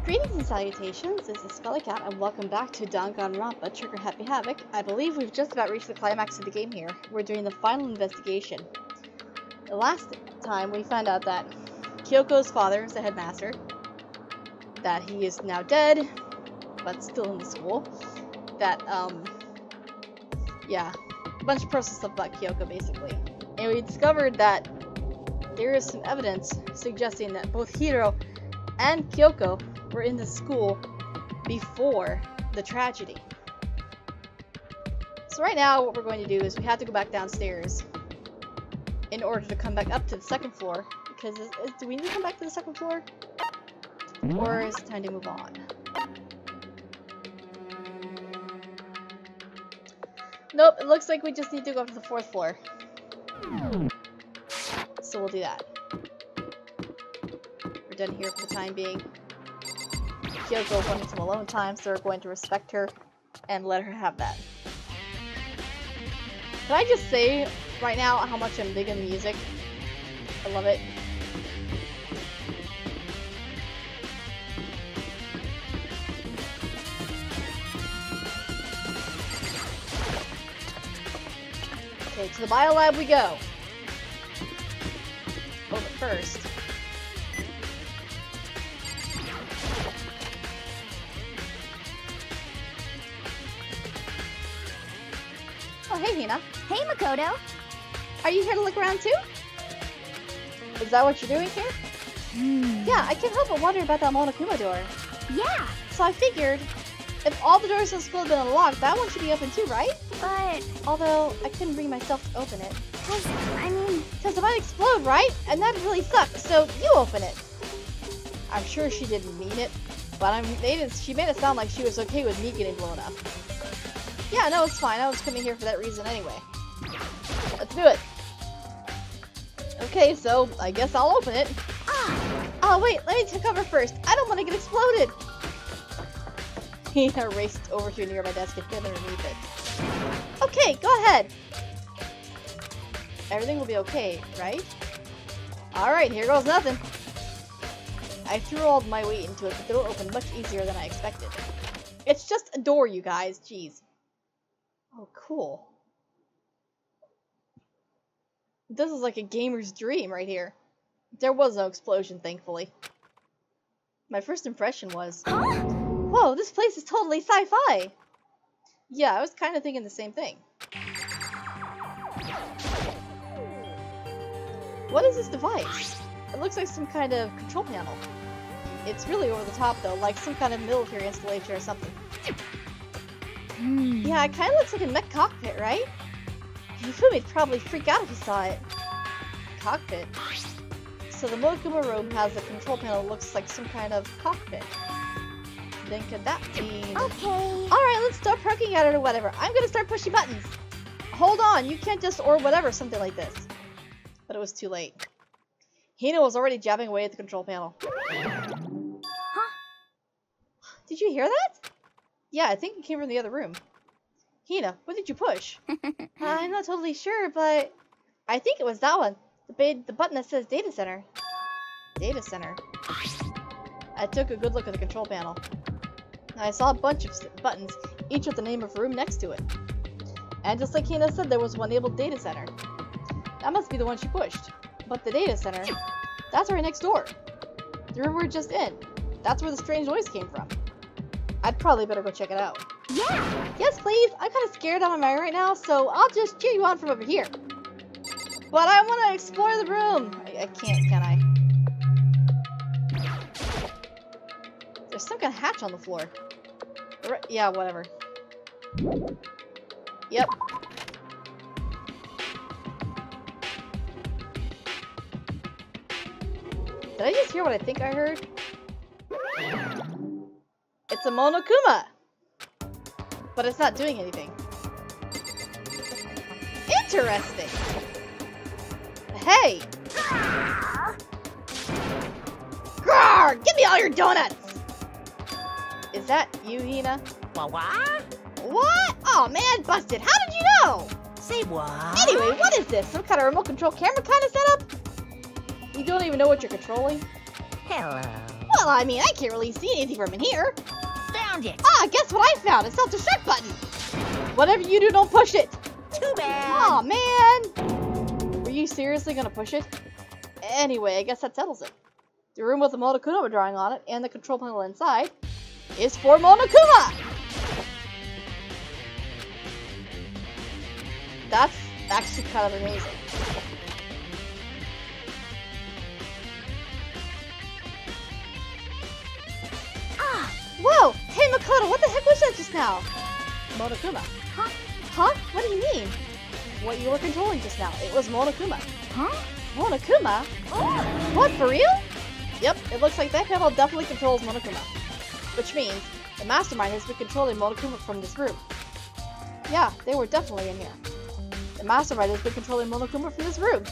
Greetings and salutations, this is Felicat, and welcome back to Danganronpa, Trigger Happy Havoc. I believe we've just about reached the climax of the game here. We're doing the final investigation. The last time we found out that Kyoko's father is the headmaster, that he is now dead, but still in the school, that, yeah, a bunch of personal stuff about Kyoko, basically. And we discovered that there is some evidence suggesting that both Hiro and Kyoko were in the school before the tragedy. So right now what we're going to do is we have to go back downstairs in order to come back up to the second floor, because do we need to come back to the second floor? Or is it time to move on? Nope, it looks like we just need to go up to the fourth floor. So we'll do that. We're done here for the time being. Kyoko wanted some alone time, so we're going to respect her and let her have that. Can I just say right now how much I'm digging the music? I love it. Okay, to the biolab we go. Oh, but first. Oh, hey, Hina. Hey, Makoto. Are you here to look around too? Is that what you're doing here? Yeah, I can't help but wonder about that Monokuma door. Yeah. So I figured, if all the doors in the school have been unlocked, that one should be open too, right? But... Although, I couldn't bring myself to open it. I mean... Because it might explode, right? And that'd really suck, so you open it. I'm sure she didn't mean it, but she made it sound like she was okay with me getting blown up. Yeah, no, it's fine. I was coming here for that reason anyway. Let's do it. Okay, so I guess I'll open it. Oh, wait, let me take cover first. I don't want to get exploded. Hina raced over to a nearby desk and hid underneath it. Okay, go ahead. Everything will be okay, right? Alright, here goes nothing. I threw all my weight into it, but the door opened much easier than I expected. It's just a door, you guys. Jeez. Oh, cool. This is like a gamer's dream right here. There was no explosion, thankfully. My first impression was, whoa, this place is totally sci-fi! Yeah, I was kind of thinking the same thing. What is this device? It looks like some kind of control panel. It's really over the top though, like some kind of military installation or something. Yeah, it kind of looks like a mech cockpit, right? Hifumi'd probably freak out if he saw it. Cockpit? So the Monokuma room has a control panel that looks like some kind of cockpit. Then could that mean... Okay. Alright, let's start poking at it or whatever. I'm gonna start pushing buttons. Hold on, you can't just or whatever, something like this. But it was too late. Hina was already jabbing away at the control panel. Huh? Did you hear that? Yeah, I think it came from the other room. Hina, what did you push? I'm not totally sure, but I think it was that one. The button that says Data Center. Data Center. I took a good look at the control panel. I saw a bunch of buttons, each with the name of a room next to it. And just like Hina said, there was one labeled Data Center. That must be the one she pushed. But the Data Center, that's right next door. The room we're just in. That's where the strange noise came from. I'd probably better go check it out. Yeah! Yes, please. I'm kind of scared out of my mind right now, so I'll just cheer you on from over here. But I want to explore the room. I can't, can I? There's some kind of hatch on the floor. Yeah, whatever. Yep. Did I just hear what I think I heard? It's a Monokuma! But it's not doing anything. Interesting! Hey! Grrr! Give me all your donuts! Is that you, Hina? What? What? Oh man, busted! How did you know? Say what? Anyway, what is this? Some kind of remote control camera kind of setup? You don't even know what you're controlling? Hello. Well, I mean, I can't really see anything from in here. Found it. Ah, guess what I found? A self-destruct button. Whatever you do, don't push it. Too bad. Aw, man. Were you seriously gonna push it? Anyway, I guess that settles it. The room with the Monokuma drawing on it and the control panel inside is for Monokuma. That's actually kind of amazing. Ah. Whoa! Hey Makoto, what the heck was that just now? Monokuma. Huh? Huh? What do you mean? What you were controlling just now. It was Monokuma. Huh? Monokuma? Oh. What, for real? Yep, it looks like that panel definitely controls Monokuma. Which means the mastermind has been controlling Monokuma from this room. Yeah, they were definitely in here. The mastermind has been controlling Monokuma from this room.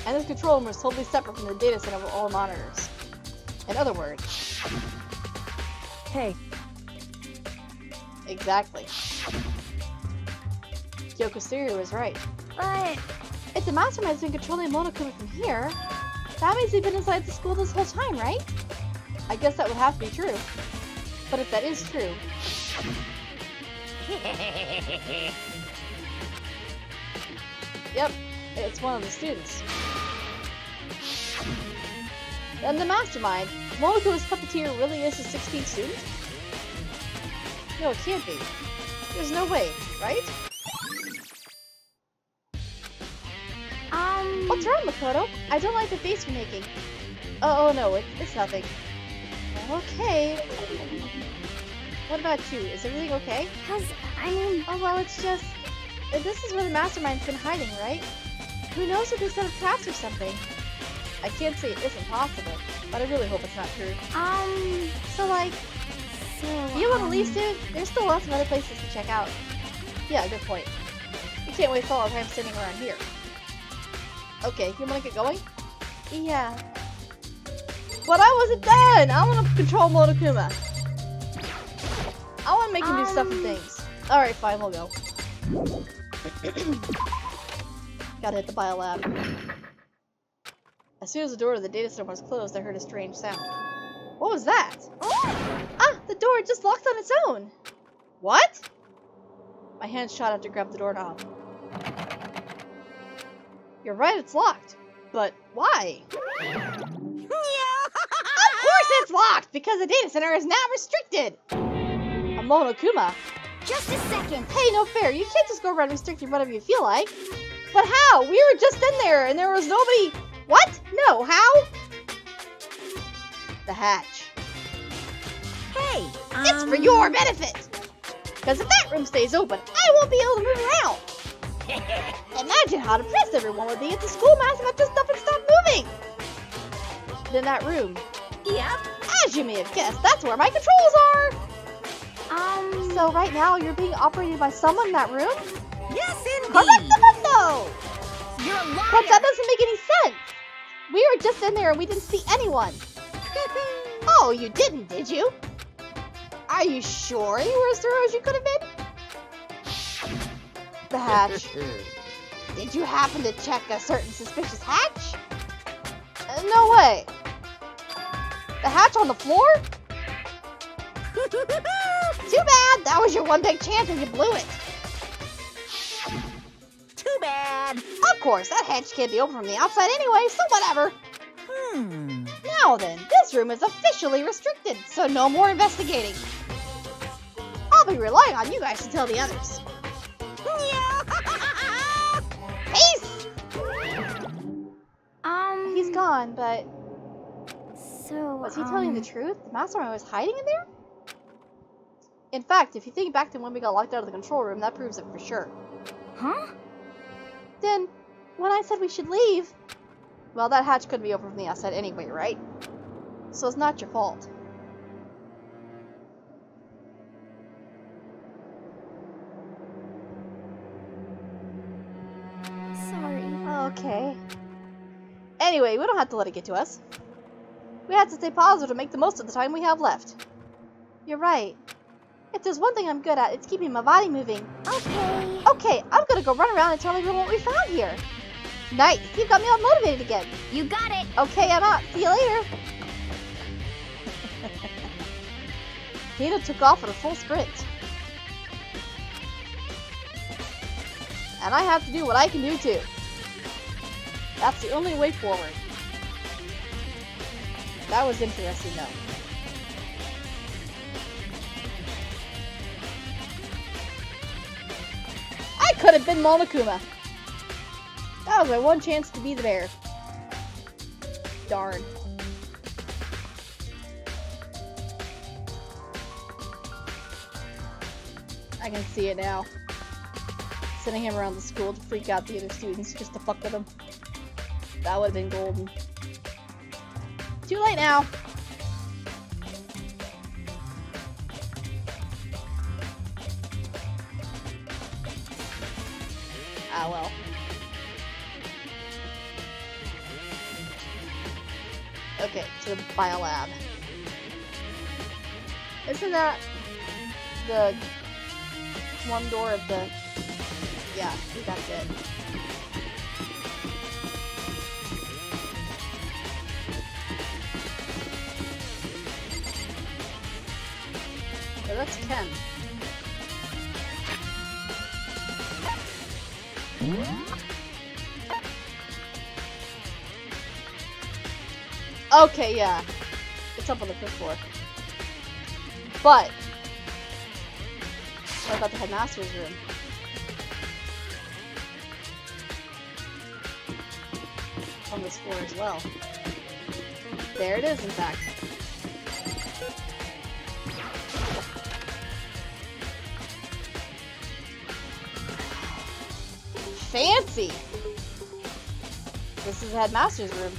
And this control room is totally separate from the data center with all monitors. In other words... Hey. Exactly. Kyoko Stereo is right. But... If the mastermind has been controlling Monokuma from here, that means he's been inside the school this whole time, right? I guess that would have to be true. But if that is true... Yep, it's one of the students. Then the mastermind, Monokuma's puppeteer really is a 16th student? No, it can't be. There's no way, right? What's wrong, Makoto? I don't like the face you're making. Oh no, it's nothing. Okay. What about you? Is everything okay? I mean... Oh well, it's just... This is where the mastermind's been hiding, right? Who knows if they set up traps or something? I can't say it isn't possible, but I really hope it's not true. So like... Do you want to leave soon? There's still lots of other places to check out. Yeah, good point. We can't waste all our time sitting around here. Okay, you wanna get going? Yeah. But I wasn't done! I wanna control Monokuma. I wanna make him do stuff and things. Alright, fine, we'll go. Gotta hit the biolab. As soon as the door to the data center was closed, I heard a strange sound. What was that? Ah! The door just locked on its own! What? My hand shot out to grab the doorknob. You're right, it's locked. But why? Of course it's locked! Because the data center is now restricted! A Monokuma? Just a second. Hey, no fair. You can't just go around restricting whatever you feel like. But how? We were just in there and there was nobody... What? No, how? The hatch. Hey, It's for your benefit! Because if that room stays open, I won't be able to move around! Imagine how depressed everyone would be if the schoolmaster got just up and stopped moving! In that room. Yep. As you may have guessed, that's where my controls are! So right now, you're being operated by someone in that room? Yes, indeed. Correctamundo! You're a liar. But that doesn't make any sense! We were just in there and we didn't see anyone! Oh, you didn't, did you? Are you sure you were as thorough as you could have been? The hatch. Did you happen to check a certain suspicious hatch? No way. The hatch on the floor? Too bad. That was your one big chance and you blew it. Too bad. Of course, that hatch can't be open from the outside anyway, so whatever. Now then, this room is officially restricted, so no more investigating. I'll be relying on you guys to tell the others. Peace! He's gone, but... So, was he telling the truth? The mastermind was hiding in there? In fact, if you think back to when we got locked out of the control room, that proves it for sure. Huh? Then, when I said we should leave... Well, that hatch couldn't be open from the outside anyway, right? So it's not your fault. Sorry. Okay. Anyway, we don't have to let it get to us. We have to stay positive to make the most of the time we have left. You're right. If there's one thing I'm good at, it's keeping my body moving. Okay. Okay, I'm gonna go run around and tell everyone what we found here. Nice, you got me all motivated again. You got it. Okay, I'm out. See you later. Hina took off at a full sprint. And I have to do what I can do too. That's the only way forward. That was interesting though. I could have been Monokuma. That was my one chance to be the bear. Darn. I can see it now. Sending him around the school to freak out the other students just to fuck with them. That would have been golden. Too late now. Ah well. Okay, to the biolab. Isn't that the one door of the... Yeah, I think that's it. Yeah, that's Ken. Okay, yeah. It's up on the 5th floor. But what about the headmaster's room? On this floor as well. There it is, in fact. Fancy! This is the headmaster's room.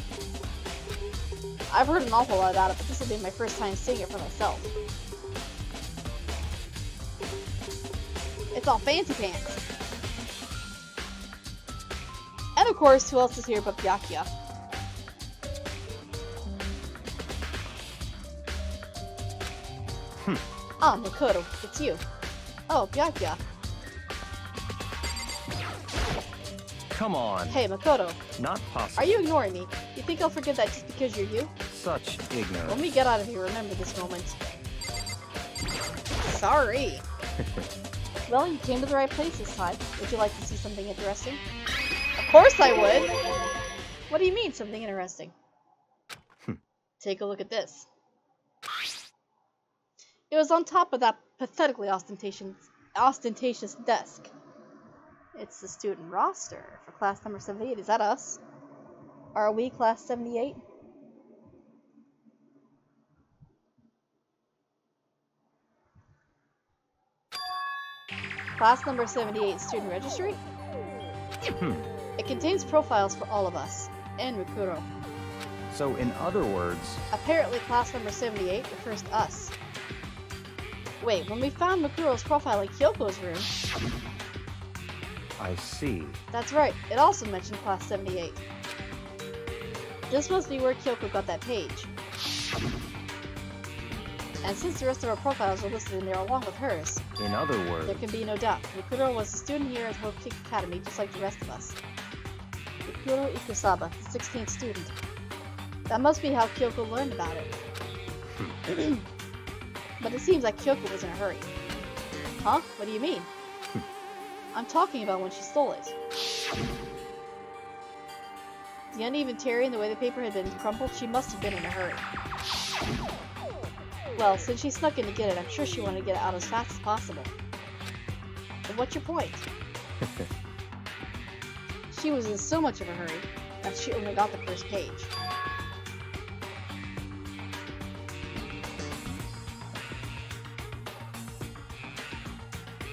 I've heard an awful lot about it, but this will be my first time seeing it for myself. It's all fancy pants. And of course, who else is here but Byakuya? Ah, Makoto, it's you. Oh, Byakuya. Come on. Hey, Makoto. Not possible. Are you ignoring me? You think I'll forget that just because you're you? Such ignorance. When we get out of here, remember this moment. Sorry. Well, you came to the right place this time. Would you like to see something interesting? Of course I would! What do you mean, something interesting? Take a look at this. It was on top of that pathetically ostentatious desk. It's the student roster for class number 78. Is that us? Are we class 78? Class number 78 student registry? It contains profiles for all of us, and Makuro. So in other words... Apparently class number 78 refers to us. Wait, when we found Makuro's profile in Kyoko's room... I see. That's right, it also mentioned class 78. This must be where Kyoko got that page. And since the rest of our profiles are listed in there along with hers, In other words... there can be no doubt. Makuro was a student here at Havoc Academy just like the rest of us. Makuro Ikusaba, the 16th student. That must be how Kyoko learned about it. But it seems like Kyoko was in a hurry. Huh? What do you mean? I'm talking about when she stole it. The uneven tearing and the way the paper had been crumpled, she must have been in a hurry. Well, since she snuck in to get it, I'm sure she wanted to get it out as fast as possible. But what's your point? She was in so much of a hurry that she only got the first page.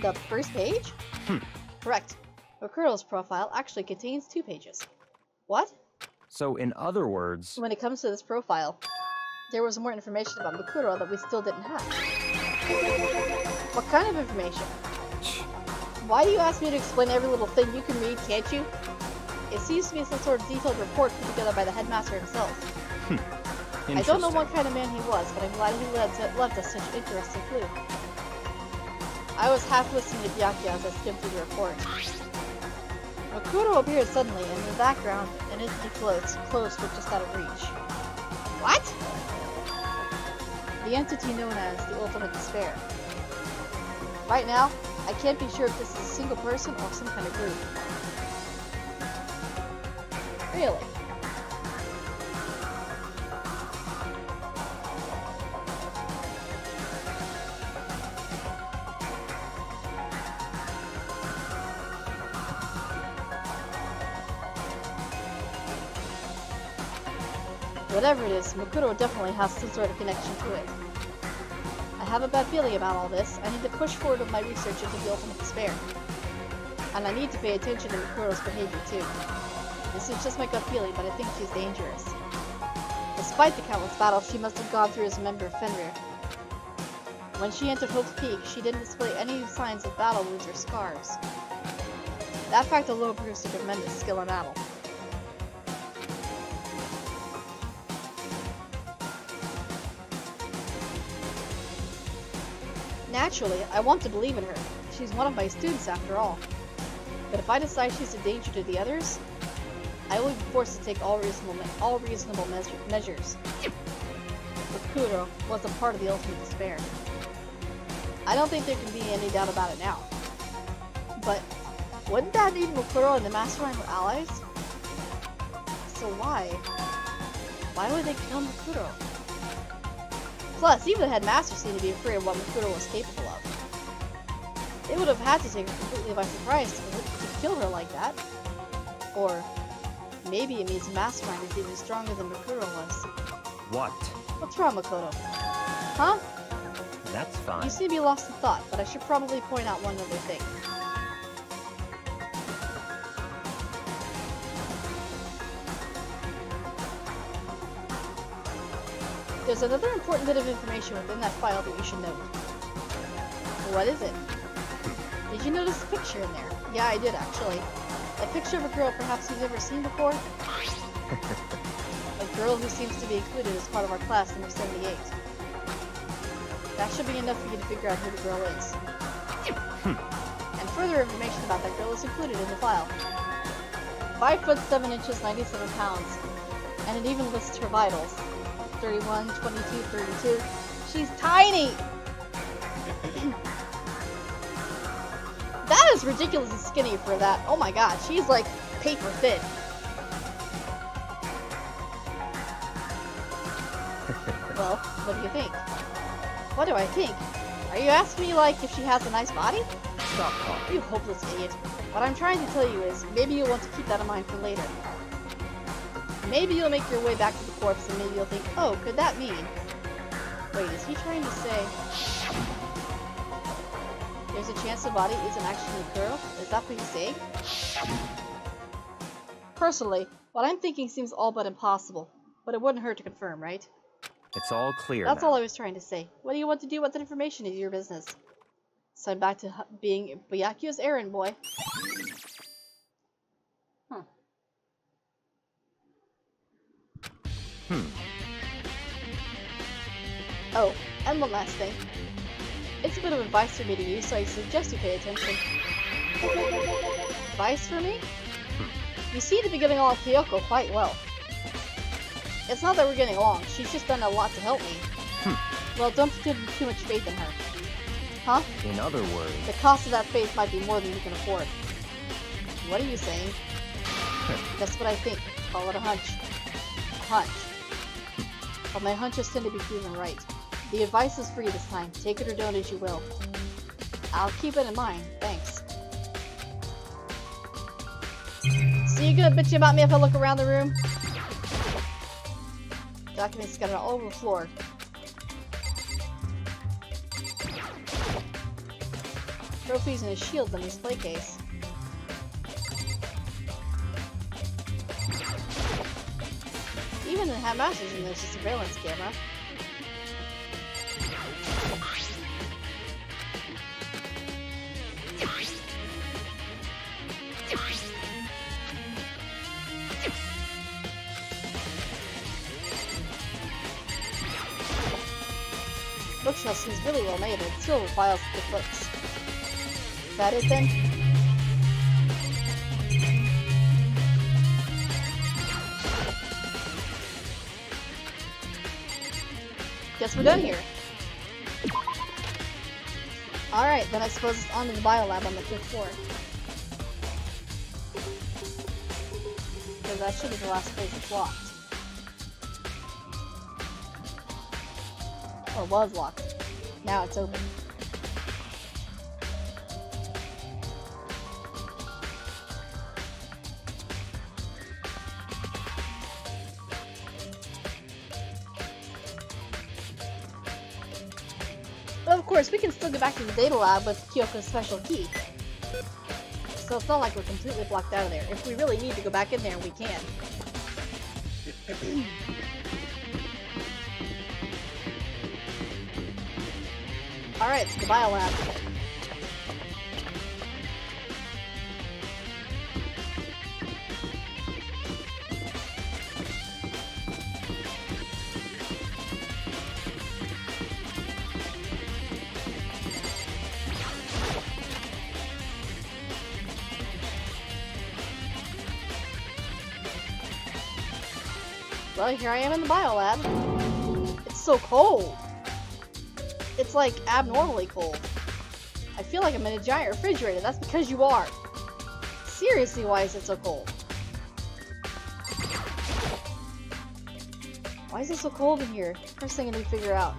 The first page? Correct. Makuro's profile actually contains 2 pages. What? So in other words... When it comes to this profile, there was more information about Makuro that we still didn't have. What kind of information? Why do you ask me to explain every little thing you can read, can't you? It seems to be some sort of detailed report put together by the headmaster himself. I don't know what kind of man he was, but I'm glad he left us such an interesting clue. I was half listening to Byakuya as I skimmed through the report. Makuro appeared suddenly, and in the background, an entity closed but just out of reach. What? The the entity known as the Ultimate Despair. Right now, I can't be sure if this is a single person or some kind of group. Really? Whatever it is, Makoto definitely has some sort of connection to it. I have a bad feeling about all this. I need to push forward with my research into the Ultimate Despair. And I need to pay attention to Makoto's behavior too. This is just my gut feeling, but I think she's dangerous. Despite the countless battles she must have gone through as a member of Fenrir. When she entered Hope's Peak, she didn't display any signs of battle wounds or scars. That fact alone proves her tremendous skill in battle. Naturally, I want to believe in her. She's one of my students after all. But if I decide she's a danger to the others, I will be forced to take all reasonable measures. Makoto was a part of the Ultimate Despair. I don't think there can be any doubt about it now. But wouldn't that mean Makoto and the Mastermind were allies? So why? Why would they kill Makoto? Plus, even the headmaster seemed to be afraid of what Makoto was capable of. They would have had to take her completely by surprise to kill her like that. Or maybe it means the Mastermind is even stronger than Makoto was. What? What's wrong, Makoto? Huh? That's fine. You seem to be lost in thought, but I should probably point out one other thing. There's another important bit of information within that file that you should note. What is it? Did you notice a picture in there? Yeah, I did actually. A picture of a girl perhaps you've never seen before? A girl who seems to be included as part of our class number 78. That should be enough for you to figure out who the girl is. And further information about that girl is included in the file. 5 foot 7 inches, 97 pounds. And it even lists her vitals. 31, 22, 32. She's tiny! That is ridiculously skinny for that. Oh my god, she's like paper thin. Well, what do you think? What do I think? Are you asking me like if she has a nice body? Stop talking. You hopeless idiot. What I'm trying to tell you is, maybe you'll want to keep that in mind for later. Maybe you'll make your way back to the corpse and maybe you'll think, oh, could that mean? Wait, is he trying to say there's a chance the body isn't actually a girl? Is that what he's saying? Personally, what I'm thinking seems all but impossible, but it wouldn't hurt to confirm, right? It's all clear That's now. all I was trying to say. What do you want to do with that information is your business. So I'm back to being Byakuya's errand boy. Oh, and one last thing. It's a bit of advice for me to use, so I suggest you pay attention. Advice for me? You seem to be getting along with Kyoko quite well. It's not that we're getting along, she's just done a lot to help me. Well, don't put too much faith in her. Huh? In other words... The cost of that faith might be more than you can afford. What are you saying? That's what I think. Call it a hunch. A hunch. But my hunches tend to be proven right. The advice is free this time. Take it or don't as you will. I'll keep it in mind. Thanks. So you gonna bitch about me if I look around the room? Documents scattered all over the floor. Trophies and a shield in the display case. Even in the Headmaster's room there's a surveillance camera. Bookshelf seems really well made with silver files with the books. Is that it then? Guess we're done here. Alright, then I suppose it's on to the biolab on the 5th floor. Because that should be the last place it's locked. Or was locked. Now it's open. But of course, we can still get back to the data lab with Kyoko's special key. So it's not like we're completely blocked out of there. If we really need to go back in there, we can. Alright, it's the biolab. Well, here I am in the biolab. It's so cold. It's like abnormally cold. I feel like I'm in a giant refrigerator. That's because you are. Seriously, why is it so cold? Why is it so cold in here? First thing I need to figure out.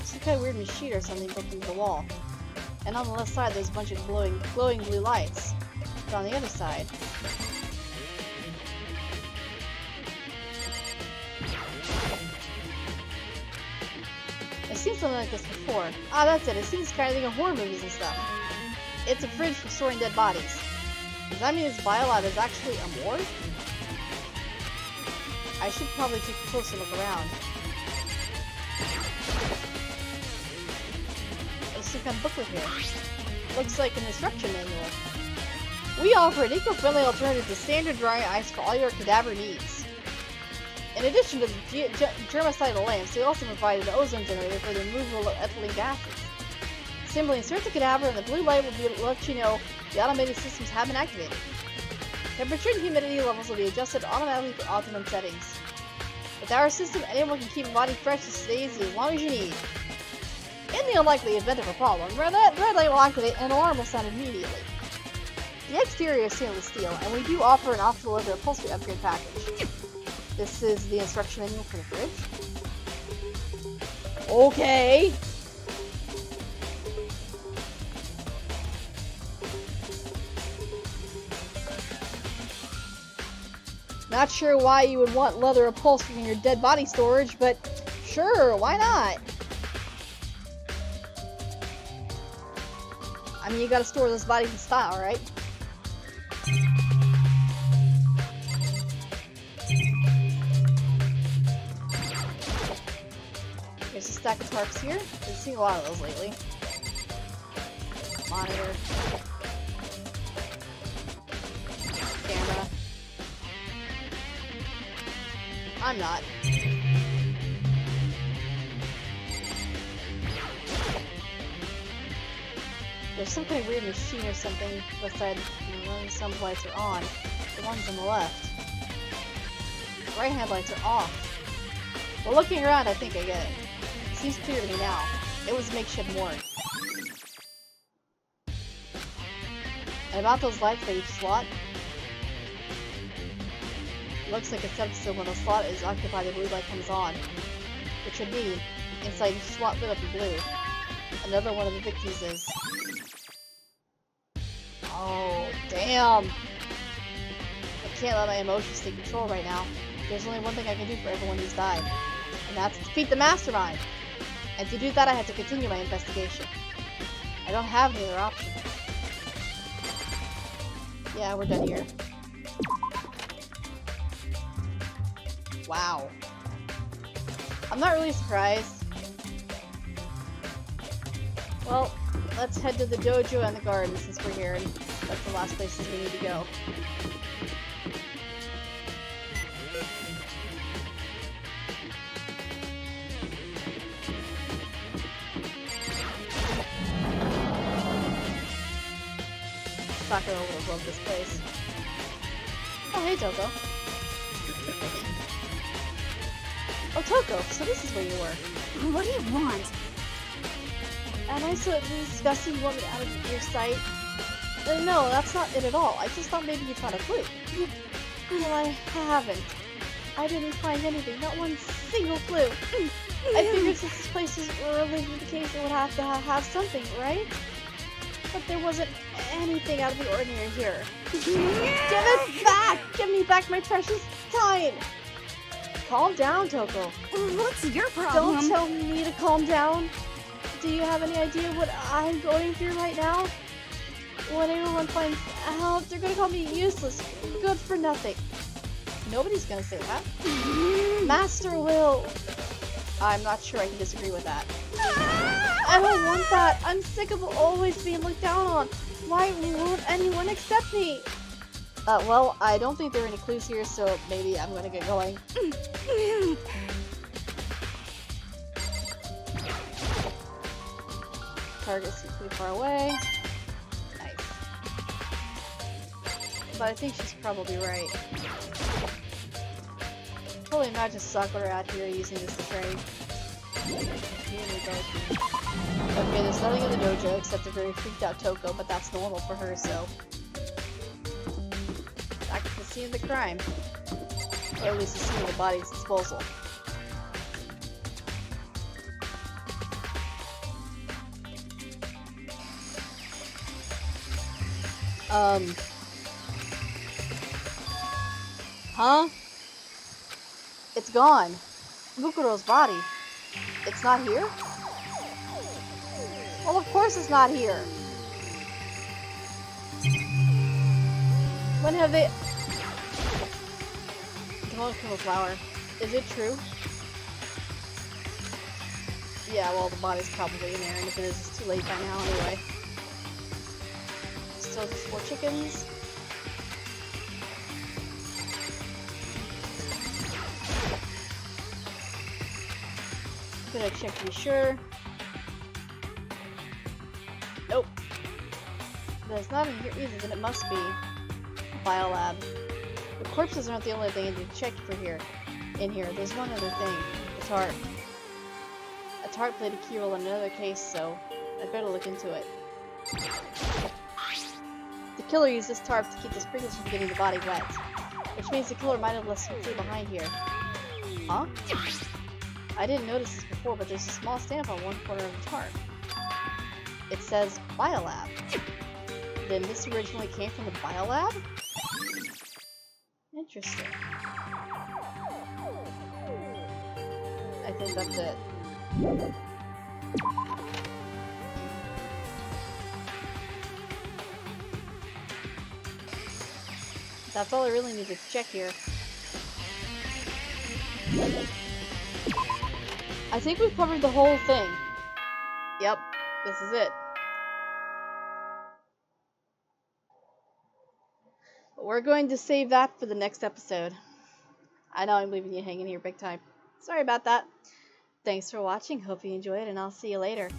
Some kind of weird machine or something built into the wall. And on the left side, there's a bunch of glowing blue lights. But on the other side, I've seen something like this before. Ah, that's it. I've seen this kind of thing in horror movies and stuff. It's a fridge for storing dead bodies. Does that mean this biolab is actually a morgue? I should probably take a closer look around. There's some kind of booklet here. Looks like an instruction manual. We offer an eco-friendly alternative to standard dry ice for all your cadaver needs. In addition to the germicidal lamps, we also provide an ozone generator for the removal of ethylene gases. Simply insert the cadaver and the blue light will let you know the automated systems have been activated. Temperature and humidity levels will be adjusted automatically for optimum settings. With our system, anyone can keep a body fresh and stays as long as you need. In the unlikely event of a problem, red light will activate and an alarm will sound immediately. The exterior is stainless steel, and we do offer an optional leather upholstery upgrade package. This is the instruction manual for the fridge. Okay. Not sure why you would want leather upholstery in your dead body storage, but sure, why not? I mean, you gotta store those bodies in style, right? There's a stack of tarps here. I've seen a lot of those lately. Monitor. Camera. I'm not. There's some kind of weird machine or something beside some lights are on. The ones on the left. The right hand lights are off. Well, looking around, I think I get it. It seems clear to me now. It was a makeshift morgue. And about those lights by each slot, looks like a setup so when a slot is occupied, the blue light comes on. Which would mean, inside each slot lit up in blue, another one of the victims is. Oh, damn! I can't let my emotions take control right now. There's only one thing I can do for everyone who's died, and that's defeat the mastermind! And to do that, I have to continue my investigation. I don't have any other option. Yeah, we're done here. Wow. I'm not really surprised. Well, let's head to the dojo and the garden since we're here, and that's the last places we need to go. Sakura would have loved this place. Oh, hey, Toko. Oh, Toko, so this is where you were. What do you want? Am I so disgusting you want me out of your sight? No, that's not it at all. I just thought maybe you found a clue. Well, I haven't. I didn't find anything, not one single clue. I figured since this place is related to the case, it would have to have something, right? But there wasn't anything out of the ordinary here. Give it back! Give me back my precious time! Calm down, Toko. What's your problem? Don't tell me to calm down. Do you have any idea what I'm going through right now? When everyone finds out, they're gonna call me useless, good for nothing. Nobody's gonna say that. Master will. I'm not sure I can disagree with that. I don't want that. I'm sick of always being looked down on. Why won't anyone accept me? Well, I don't think there are any clues here, so maybe I'm gonna get going. Target's pretty far away. Nice. But I think she's probably right. Totally imagine Sakura out here using this to train. Okay, there's nothing in the dojo except a very freaked out Toko, but that's normal for her, so. Back to the scene of the crime. Or at least the scene of the body's disposal. Huh? It's gone. Mukuro's body. It's not here? Well, of course it's not here. When have they... The Monokuma flower. Is it true? Yeah, well, the body's probably in there, and if it is, it's too late by now anyway. Still just 4 chickens. Gonna check to be sure. Nope. But it's not in here either, then it must be Biolab. The corpses aren't the only thing I need to check for here. In here, there's one other thing. The tarp. A tarp played a key role in another case, so I'd better look into it. The killer used this tarp to keep the sprinkles from getting the body wet. Which means the killer might have left some clue behind here. Huh? I didn't notice this before, but there's a small stamp on one corner of the tarp. It says Biolab. Then this originally came from the Biolab? Interesting. I think that's it. That's all I really need to check here. I think we've covered the whole thing. Yep, this is it. But we're going to save that for the next episode. I know I'm leaving you hanging here big time. Sorry about that. Thanks for watching, hope you enjoyed, and I'll see you later.